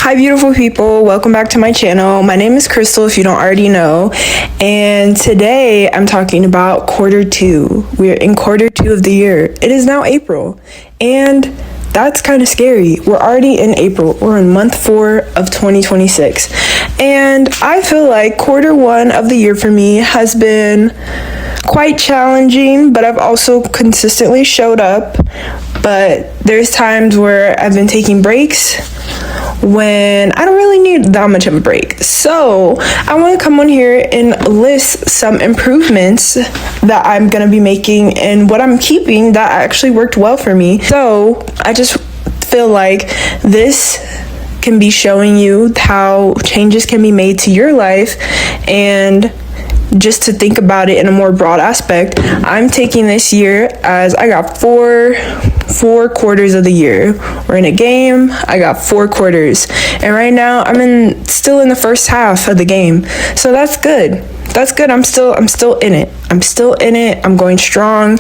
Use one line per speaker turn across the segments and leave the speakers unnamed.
Hi beautiful people, welcome back to my channel. My name is Crystal if you don't already know, and today I'm talking about quarter two. We're in quarter two of the year. It is now April, and that's kind of scary. We're already in April. We're in month 4 of 2026, and I feel like quarter one of the year for me has been quite challenging, but I've also consistently showed up. But there's times where I've been taking breaks when I don't really need that much of a break. So I want to come on here and list some improvements that I'm going to be making and what I'm keeping that actually worked well for me. So I just feel like this can be showing you how changes can be made to your life, and just to think about it in a more broad aspect, I'm taking this year as I got four quarters of the year. We're in a game, I got 4 quarters, and right now I'm still in the first half of the game, so that's good. I'm still in it. I'm going strong,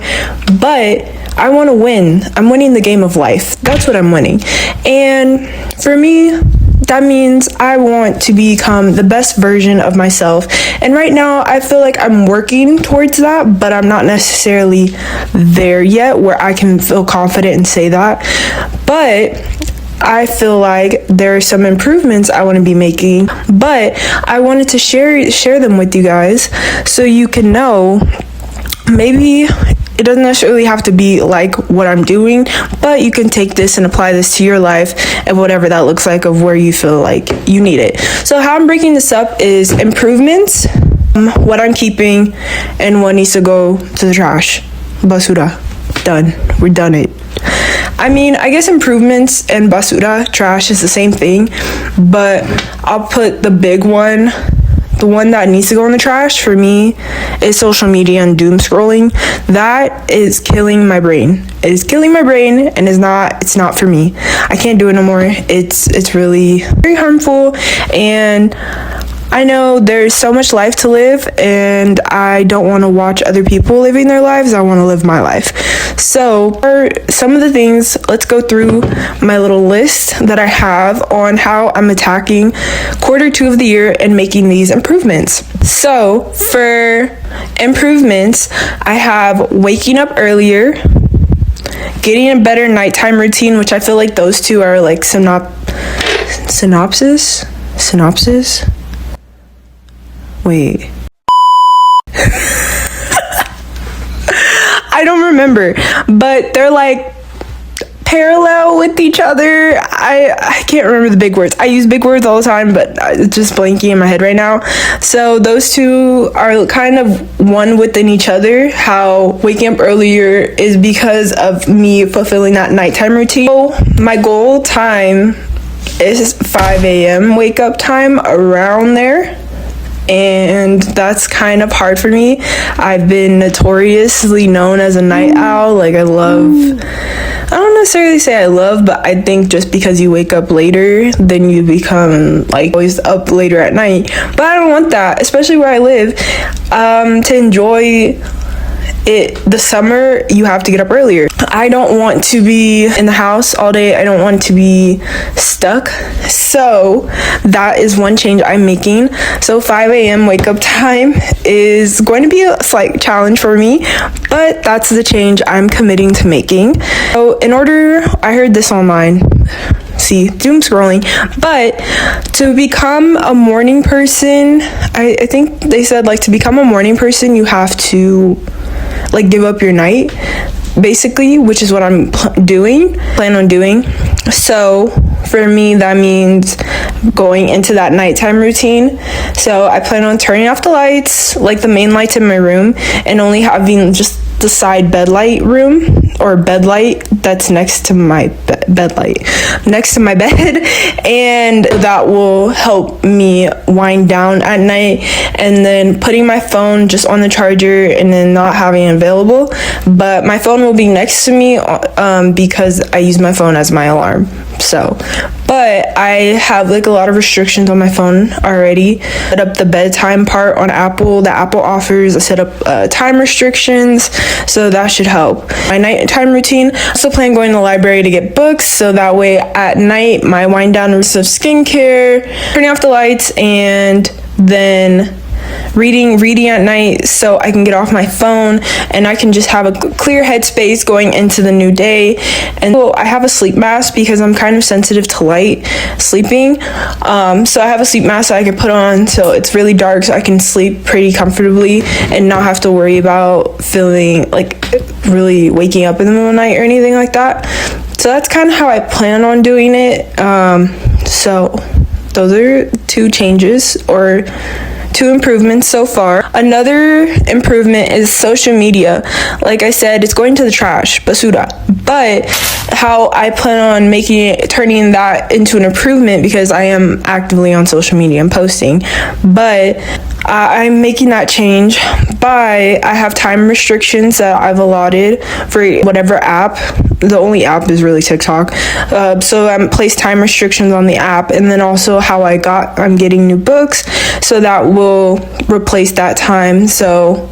but I want to win. I'm winning the game of life. That's what I'm winning. And for me, that means I want to become the best version of myself. And right now, I feel like I'm working towards that, but I'm not necessarily there yet where I can feel confident and say that. But I feel like there are some improvements I want to be making, but I wanted to share them with you guys so you can know. Maybe it doesn't necessarily have to be like what I'm doing, but you can take this and apply this to your life and whatever that looks like of where you feel like you need it. So how I'm breaking this up is improvements, what I'm keeping, and what needs to go to the trash. Basura. Done. We're done it. I mean, I guess improvements and basura, trash, is the same thing, but I'll put the big one. The one that needs to go in the trash for me is social media and doom scrolling. That is killing my brain. It is killing my brain, and it's not for me. I can't do it no more. It's really very harmful, and I know there's so much life to live, and I don't want to watch other people living their lives. I want to live my life. So for some of the things, let's go through my little list that I have on how I'm attacking quarter 2 of the year and making these improvements. So for improvements, I have waking up earlier, getting a better nighttime routine, which I feel like those two are like synopsis. Wait. I don't remember, but they're like parallel with each other. I can't remember the big words. I use big words all the time, but it's just blanking in my head right now. So those two are kind of one within each other. How waking up earlier is because of me fulfilling that nighttime routine. So my goal time is 5 a.m. wake up time, around there. And that's kind of hard for me. I've been notoriously known as a night owl. Like I don't necessarily say I love, but I think just because you wake up later, then you become like always up later at night. But I don't want that, especially where I live. To enjoy it, the summer, you have to get up earlier. I don't want to be in the house all day. I don't want to be stuck. So that is one change I'm making. So 5 a.m. wake up time is going to be a slight challenge for me, but that's the change I'm committing to making. So I heard this online. See, doom scrolling, but to become a morning plan, I think they said like to become a morning person, you have to like give up your night, basically, which is what I'm plan on doing. So for me, that means going into that nighttime routine. So I plan on turning off the lights, like the main lights in my room, and only having just the side bed light that's next to my bed, and that will help me wind down at night. And then putting my phone just on the charger and then not having it available, but my phone will be next to me because I use my phone as my alarm. So but but I have like a lot of restrictions on my phone already. Set up the bedtime part on Apple that Apple offers. I set up time restrictions, so that should help. My nighttime routine, I also plan going to the library to get books, so that way at night my wind down routine of skincare, turning off the lights, and then reading at night, so I can get off my phone and I can just have a clear headspace going into the new day. And so I have a sleep mask because I'm kind of sensitive to light sleeping, so I have a sleep mask that I can put on so it's really dark, so I can sleep pretty comfortably and not have to worry about feeling like really waking up in the middle of the night or anything like that. So that's kind of how I plan on doing it. So those are 2 changes, or 2 improvements so far. Another improvement is social media. Like I said, it's going to the trash, basura. But how I plan on turning that into an improvement, because I am actively on social media and posting, but I'm making that change by I have time restrictions that I've allotted for whatever app. The only app is really TikTok. So I'm placed time restrictions on the app, and then also how I'm getting new books, so that will replace that time. So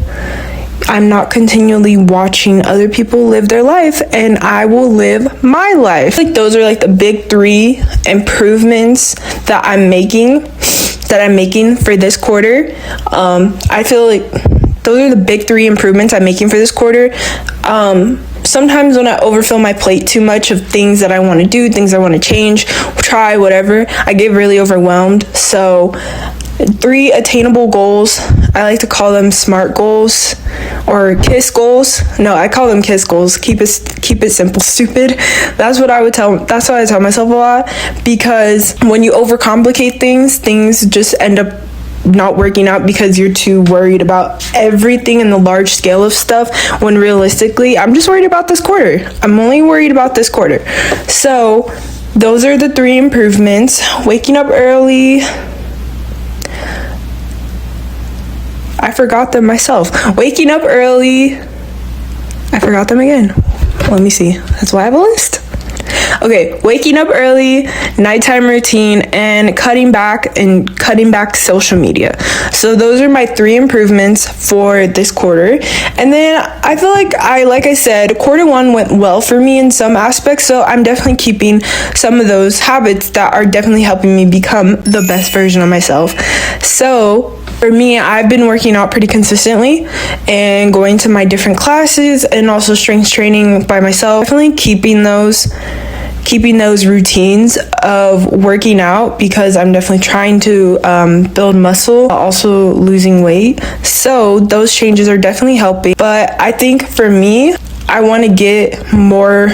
I'm not continually watching other people live their life, and I will live my life. Like, those are like the big 3 improvements that I'm making for this quarter. I feel like those are the big 3 improvements I'm making for this quarter. Sometimes when I overfill my plate too much of things that I want to do, things I want to change, try, whatever, I get really overwhelmed. So 3 attainable goals. I like to call them SMART goals or KISS goals. No, I call them KISS goals. Keep it simple, stupid. That's what I tell myself a lot, because when you overcomplicate things just end up not working out because you're too worried about everything in the large scale of stuff, when realistically I'm just worried about this quarter. I'm only worried about this quarter. So those are the 3 improvements. Waking up early, I forgot them myself. Waking up early, I forgot them again. Let me see. That's why I have a list. Okay, waking up early, nighttime routine, and cutting back social media. So those are my 3 improvements for this quarter. And then I feel like I said, quarter 1 went well for me in some aspects, so I'm definitely keeping some of those habits that are definitely helping me become the best version of myself. So for me, I've been working out pretty consistently and going to my different classes, and also strength training by myself. Definitely keeping those routines of working out, because I'm definitely trying to build muscle, also losing weight. So those changes are definitely helping. But I think for me, I want to get more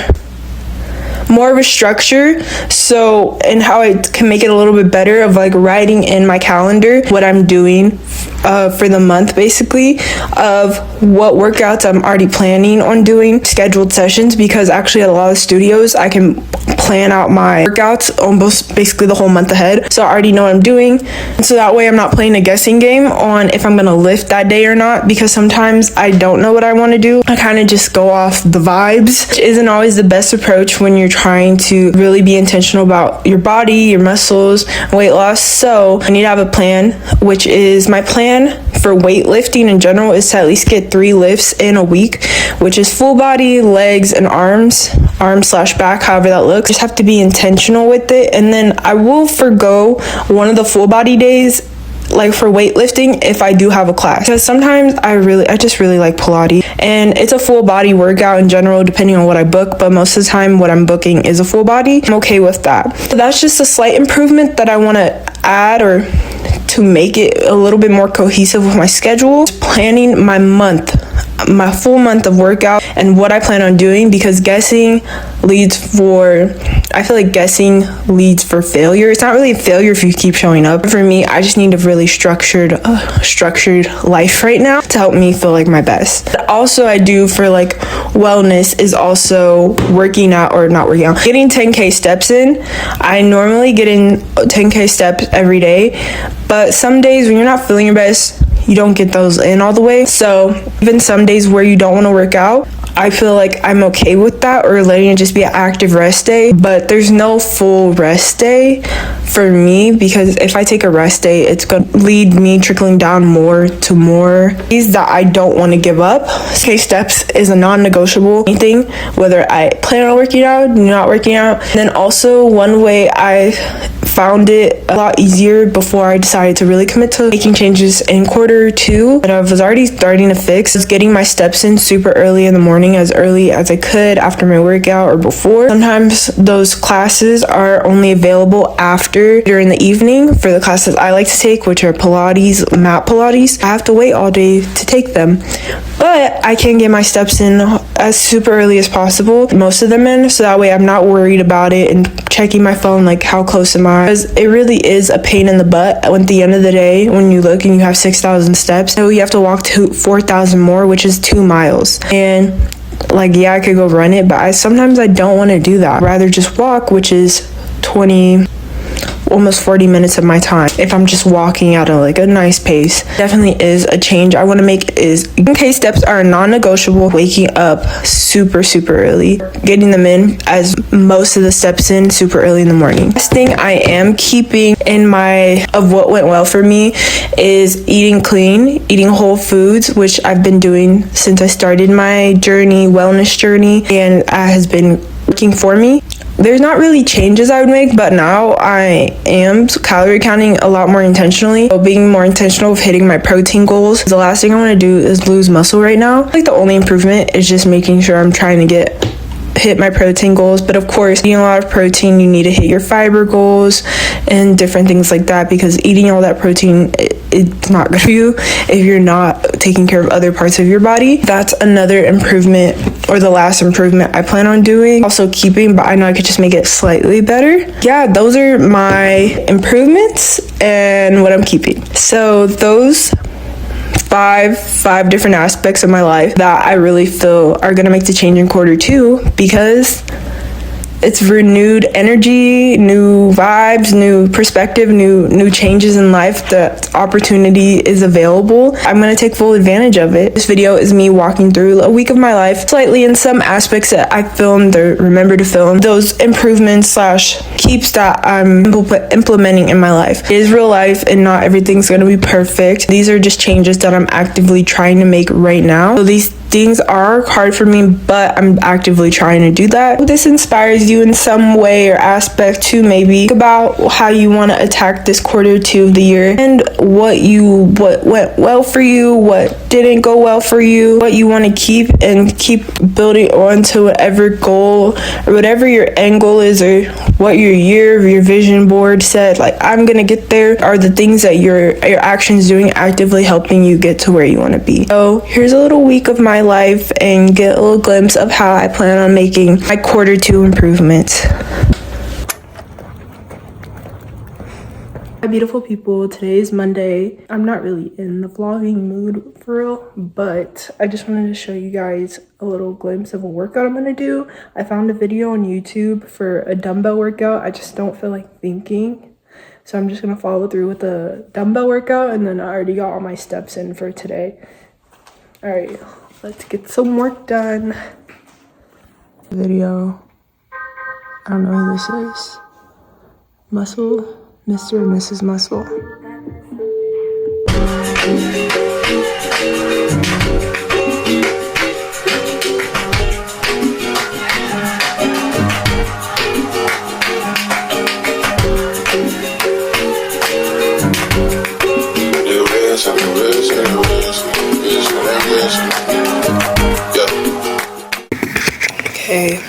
of a structure, so, and how I can make it a little bit better, of like writing in my calendar what I'm doing for the month, basically, of what workouts I'm already planning on doing, scheduled sessions, because actually at a lot of studios I can plan out my workouts almost basically the whole month ahead, so I already know what I'm doing. And so that way I'm not playing a guessing game on if I'm gonna lift that day or not, because sometimes I don't know what I want to do. I kind of just go off the vibes, which isn't always the best approach when you're trying to really be intentional about your body, your muscles, weight loss. So I need to have a plan, which is my plan for weightlifting in general is to at least get 3 lifts in a week, which is full body, legs, and arms/back, however that looks. Just have to be intentional with it. And then I will forgo one of the full body days, like for weightlifting, if I do have a class, because sometimes I just really like Pilates, and it's a full body workout in general depending on what I book, but most of the time what I'm booking is a full body. I'm okay with that. So that's just a slight improvement that I want to add, or to make it a little bit more cohesive with my schedule. Planning my full month of workout and what I plan on doing, because I feel like guessing leads for failure. It's not really a failure if you keep showing up. For me, I just need a really structured life right now to help me feel like my best. But also I do for like wellness is also working out, or not working out, getting 10K steps in. I normally get in 10K steps every day, but some days when you're not feeling your best, you don't get those in all the way. So even some days where you don't want to work out, I feel like I'm okay with that, or letting it just be an active rest day. But there's no full rest day for me, because if I take a rest day, it's gonna lead me trickling down more to more days that I don't want to give up. Okay, steps is a non-negotiable thing, whether I plan on working out, not working out. And then also, one way I found it a lot easier before I decided to really commit to making changes in Q2 that I was already starting to fix is getting my steps in super early in the morning, as early as I could after my workout or before. Sometimes those classes are only available during the evening for the classes I like to take, which are Pilates, mat Pilates. I have to wait all day to take them, but I can get my steps in as super early as possible, most of them in, so that way I'm not worried about it and checking my phone like how close am I, because it really is a pain in the butt at the end of the day when you look and you have 6,000 steps, so you have to walk to 4,000 more, which is 2 miles. And like, yeah, I could go run it, but sometimes I don't want to do that. I'd rather just walk, which is 20, almost 40 minutes of my time if I'm just walking at a nice pace. Definitely is a change I want to make. Is okay, steps are non-negotiable. Waking up super early, getting them in as most of the steps in super early in the morning. Last thing I am keeping in of what went well for me is eating clean, eating whole foods, which I've been doing since I started my wellness journey, and it has been working for me. There's not really changes I would make, but now I am calorie counting a lot more intentionally. So being more intentional with hitting my protein goals. The last thing I want to do is lose muscle right now. Like, the only improvement is just making sure I'm trying to hit my protein goals. But of course, eating a lot of protein, you need to hit your fiber goals and different things like that, because eating all that protein, it's not good for you if you're not taking care of other parts of your body. That's another improvement, or the last improvement I plan on doing. Also keeping, but I know I could just make it slightly better. Yeah, those are my improvements and what I'm keeping. So those five different aspects of my life that I really feel are gonna make the change in Q2, because it's renewed energy, new vibes, new perspective, new changes in life. The opportunity is available. I'm gonna take full advantage of it. This video is me walking through a week of my life, slightly in some aspects that I filmed or remember to film, those improvements / keeps that I'm implementing in my life. It is real life, and not everything's gonna be perfect. These are just changes that I'm actively trying to make right now. So these things are hard for me, but I'm actively trying to do that. If this inspires you in some way or aspect to maybe think about how you want to attack this Q2 of the year, and what went well for you, what didn't go well for you, what you want to keep building on to whatever goal or whatever your end goal is, or what your vision board said, like, I'm gonna get there, are the things that your actions doing actively helping you get to where you want to be. So here's a little week of my life, and get a little glimpse of how I plan on making my Q2 improvements. Hi beautiful people, today is Monday. I'm not really in the vlogging mood for real, but I just wanted to show you guys a little glimpse of a workout I'm gonna do. I found a video on YouTube for a dumbbell workout. I just don't feel like thinking, so I'm just gonna follow through with the dumbbell workout, and then I already got all my steps in for today. All right, let's get some work done. Video. I don't know who this is. Muscle. Mr. and Mrs. Muscle. Okay,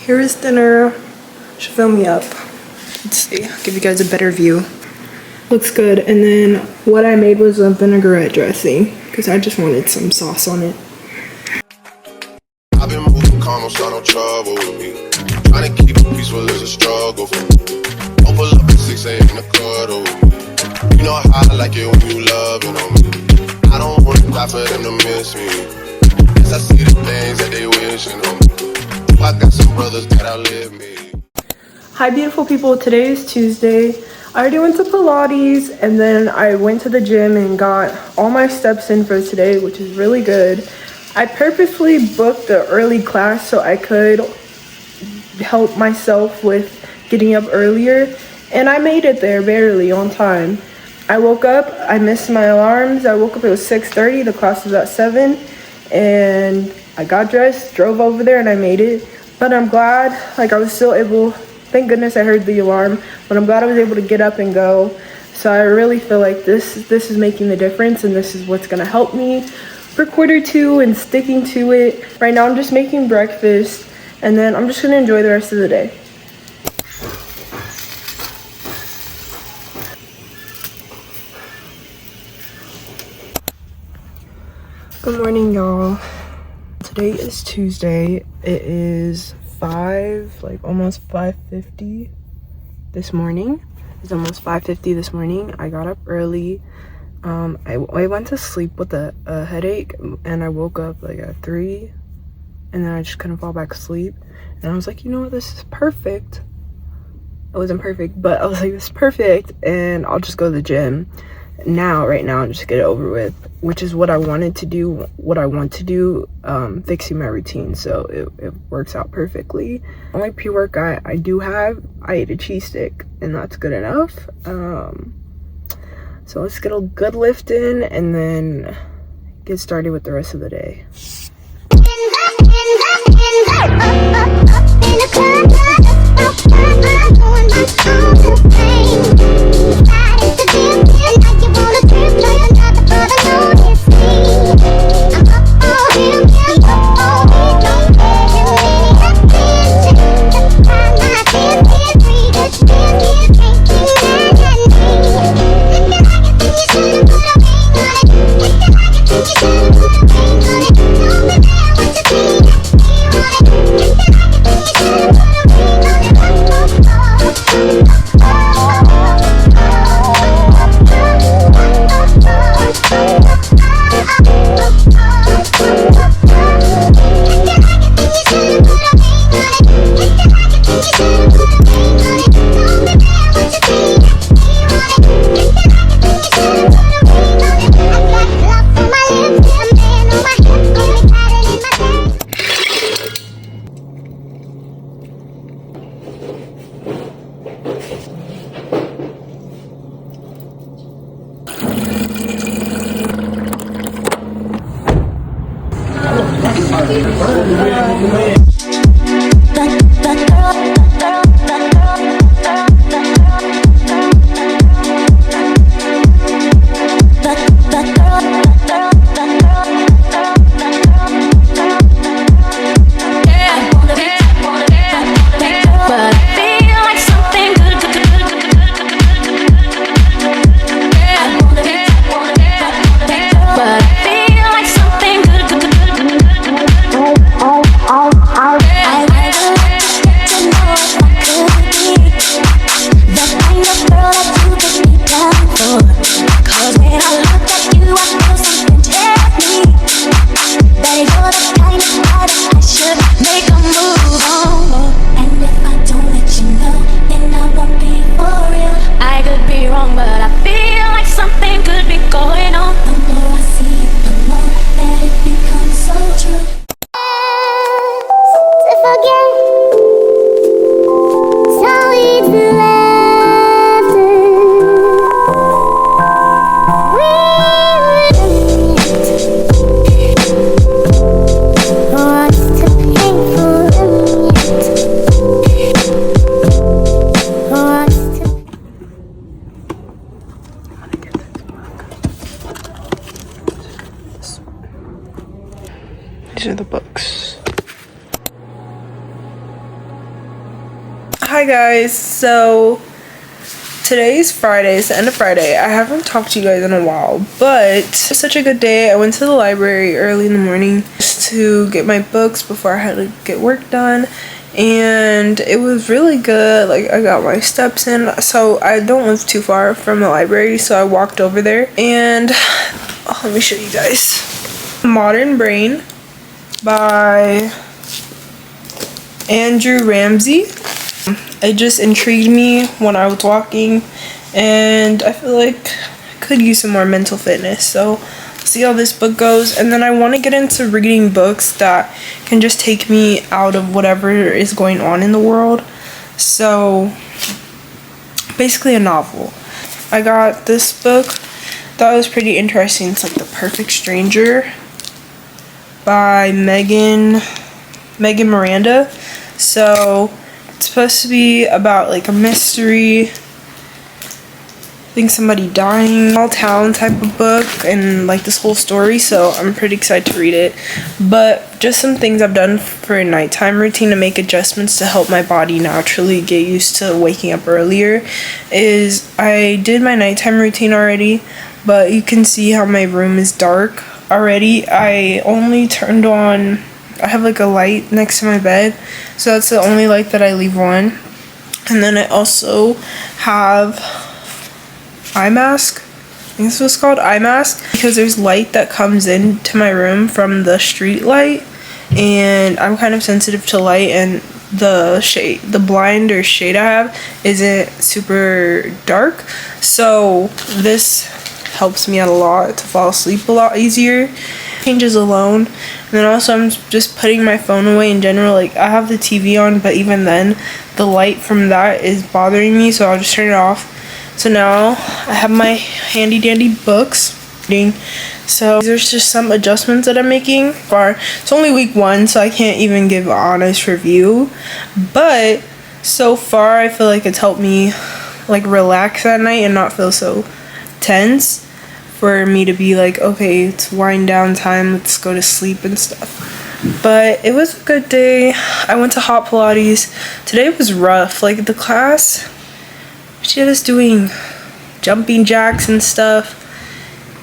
here is dinner. Should fill me up. Let's see, I'll give you guys a better view. Looks good. And then what I made was a vinaigrette dressing, because I just wanted some sauce on it. I've been moving calm, so I don't trouble with me. Trying to keep it peaceful is a struggle for me. Don't pull up at 6 a.m. to cuddle with me. You know how I like it when you loving on me. I don't want to die for them to miss me. Yes, I see the things that they wishing on me. I got some brothers that outlive me. Hi beautiful people, today is Tuesday. I already went to Pilates, and then I went to the gym and got all my steps in for today, which is really good. I purposely booked the early class so I could help myself with getting up earlier, and I made it there barely on time. I woke up, I missed my alarms. I woke up, it was 6:30, the class was at 7, and I got dressed, drove over there, and I made it. But I'm glad, like, I was still able, thank goodness I heard the alarm, but I'm glad I was able to get up and go. So I really feel like this is making the difference, and this is what's gonna help me for quarter 2 and sticking to it. Right now I'm just making breakfast, and then I'm just gonna enjoy the rest of the day. Good morning, y'all. Today is Tuesday. It is almost 5:50 this morning. It's almost 5:50 this morning. I got up early. I went to sleep with a headache, and I woke up like at 3, and then I just couldn't fall back asleep. And I was like, you know what, this is perfect. It wasn't perfect, but I was like, this is perfect, and I'll just go to the gym right now and just get it over with, which is what I want to do, fixing my routine. So it works out perfectly. Only pre-workout I ate a cheese stick, and that's good enough. So let's get a good lift in and then get started with the rest of the day. These are the books. Hi guys, so today's Friday, it's the end of Friday. I haven't talked to you guys in a while, but it's such a good day. I went to the library early in the morning just to get my books before I had to get work done, and it was really good. Like, I got my steps in, so I don't live too far from the library, so I walked over there. And let me show you guys. Modern Brain by Andrew Ramsey. It just intrigued me when I was walking, and I feel like I could use some more mental fitness, so see how this book goes. And then I want to get into reading books that can just take me out of whatever is going on in the world. So basically a novel. I got this book that was pretty interesting. It's like The Perfect Stranger by Megan Miranda. So it's supposed to be about like a mystery, I think somebody dying, small town type of book, and like this whole story. So I'm pretty excited to read it. But just some things I've done for a nighttime routine to make adjustments to help my body naturally get used to waking up earlier is I did my nighttime routine already, but you can see how my room is dark already. I only turned on, I have like a light next to my bed, so that's the only light that I leave on. And then I also have eye mask, I think this was called eye mask, because there's light that comes into my room from the street light, and I'm kind of sensitive to light, and the blind or shade I have isn't super dark, so this helps me out a lot to fall asleep a lot easier. Changes alone. And then also I'm just putting my phone away in general. Like I have the TV on, but even then the light from that is bothering me, so I'll just turn it off. So now I have my handy dandy books. So there's just some adjustments that I'm making. It's only week 1, so I can't even give an honest review, but so far I feel like it's helped me like relax at night and not feel so tense, for me to be like, okay, it's wind down time, let's go to sleep and stuff. But it was a good day. I went to hot Pilates. Today was rough. Like the class, she had us doing jumping jacks and stuff,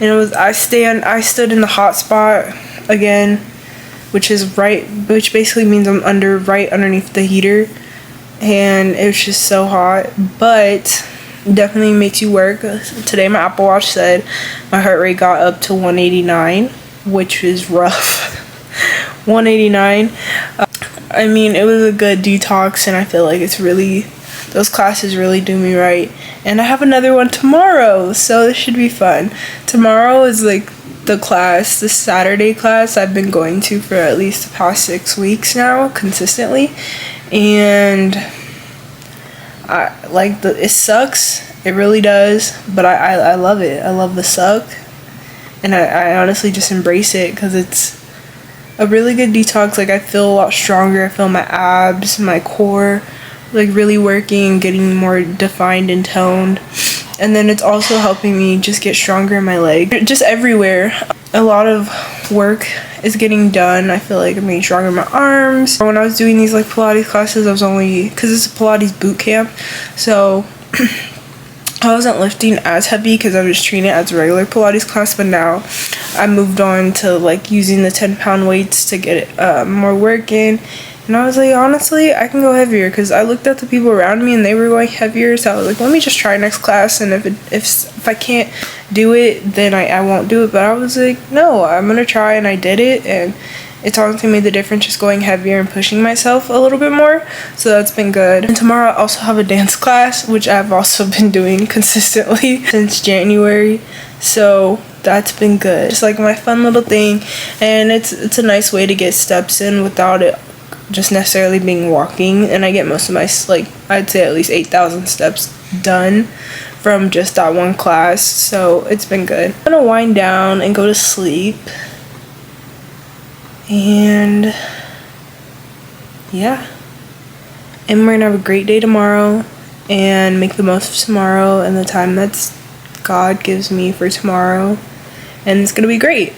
and it was I stood in the hot spot again, which basically means I'm right underneath the heater, and it was just so hot, but definitely makes you work. Today my Apple Watch said my heart rate got up to 189, which is rough. 189. I mean, it was a good detox, and I feel like those classes really do me right. And I have another one tomorrow, so this should be fun. Tomorrow is like the Saturday class I've been going to for at least the past 6 weeks now, consistently, and it sucks, it really does, but I love it. I love the suck, and I honestly just embrace it because it's a really good detox. Like I feel a lot stronger. I feel my abs, my core like really working, getting more defined and toned, and then it's also helping me just get stronger in my leg, just everywhere. A lot of work is getting done. I feel like I'm getting stronger in my arms. When I was doing these like Pilates classes, I was only, because it's a Pilates boot camp, so I wasn't lifting as heavy because I was treating it as a regular Pilates class. But now I moved on to like using the 10-pound weights to get more work in. And I was like, honestly, I can go heavier, because I looked at the people around me and they were going heavier. So I was like, let me just try next class, and if I can't do it, then I won't do it. But I was like, no, I'm gonna try, and I did it, and it's honestly made the difference just going heavier and pushing myself a little bit more. So that's been good. And tomorrow I also have a dance class, which I've also been doing consistently since January. So that's been good. It's like my fun little thing, and it's a nice way to get steps in without it just necessarily being walking. And I get most of my, like, I'd say at least 8,000 steps done from just that one class, so it's been good. I'm gonna wind down and go to sleep, and yeah, and we're gonna have a great day tomorrow and make the most of tomorrow and the time that's God gives me for tomorrow, and it's gonna be great.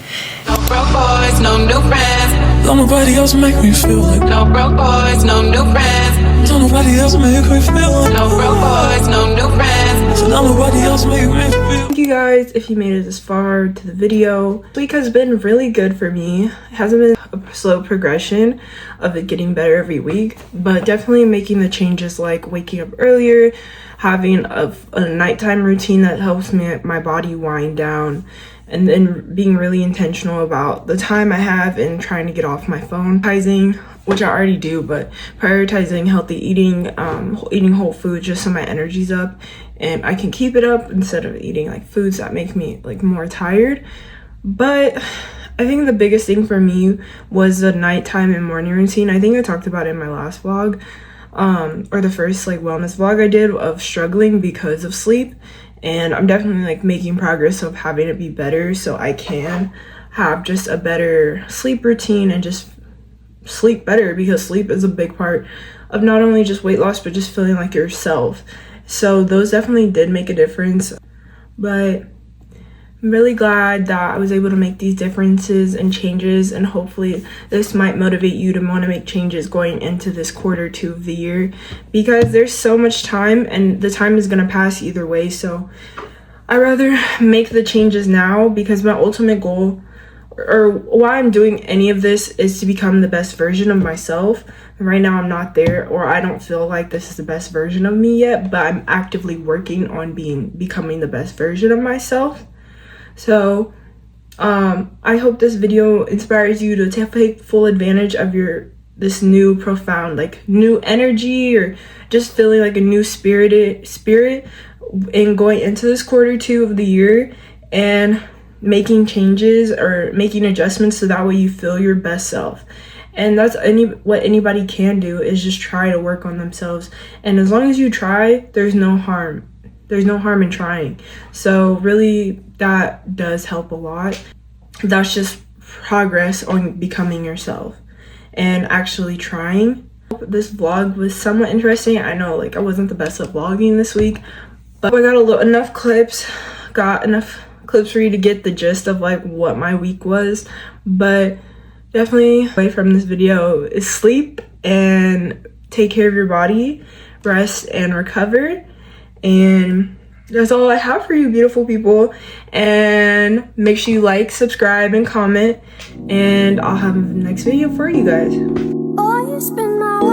No broke boys, no new friends. Don't nobody else make me feel like. No broke boys, no new friends. Don't nobody else make me feel like. No broke boys, no new friends. So don't nobody else make me feel.
Thank you guys if you made it this far to the video. This week has been really good for me. It hasn't been a slow progression of it getting better every week, but definitely making the changes, like waking up earlier, having a nighttime routine that helps my body wind down, and then being really intentional about the time I have and trying to get off my phone. Prioritizing, which I already do, but prioritizing healthy eating, eating whole food just so my energy's up and I can keep it up instead of eating like foods that make me like more tired. But I think the biggest thing for me was the nighttime and morning routine. I think I talked about it in my last vlog, or the first like wellness vlog I did, of struggling because of sleep. And I'm definitely like making progress of having it be better so I can have just a better sleep routine and just sleep better, because sleep is a big part of not only just weight loss but just feeling like yourself. So those definitely did make a difference. But I'm really glad that I was able to make these differences and changes, and hopefully this might motivate you to want to make changes going into this quarter 2 of the year, because there's so much time and the time is going to pass either way. So I'd rather make the changes now, because my ultimate goal, or why I'm doing any of this, is to become the best version of myself. Right now I'm not there, or I don't feel like this is the best version of me yet, but I'm actively working on becoming the best version of myself. So I hope this video inspires you to take full advantage of this new profound, like new energy, or just feeling like a new spirit in going into this quarter 2 of the year, and making changes or making adjustments so that way you feel your best self. And that's what anybody can do, is just try to work on themselves. And as long as you try, there's no harm in trying. So really, that does help a lot. That's just progress on becoming yourself and actually trying. This vlog was somewhat interesting. I know like I wasn't the best at vlogging this week, but I got enough clips for you to get the gist of like what my week was. But definitely away from this video is sleep and take care of your body, rest and recover. And that's all I have for you, beautiful people. And make sure you like, subscribe, and comment. And I'll have the next video for you guys.
Oh, you spend my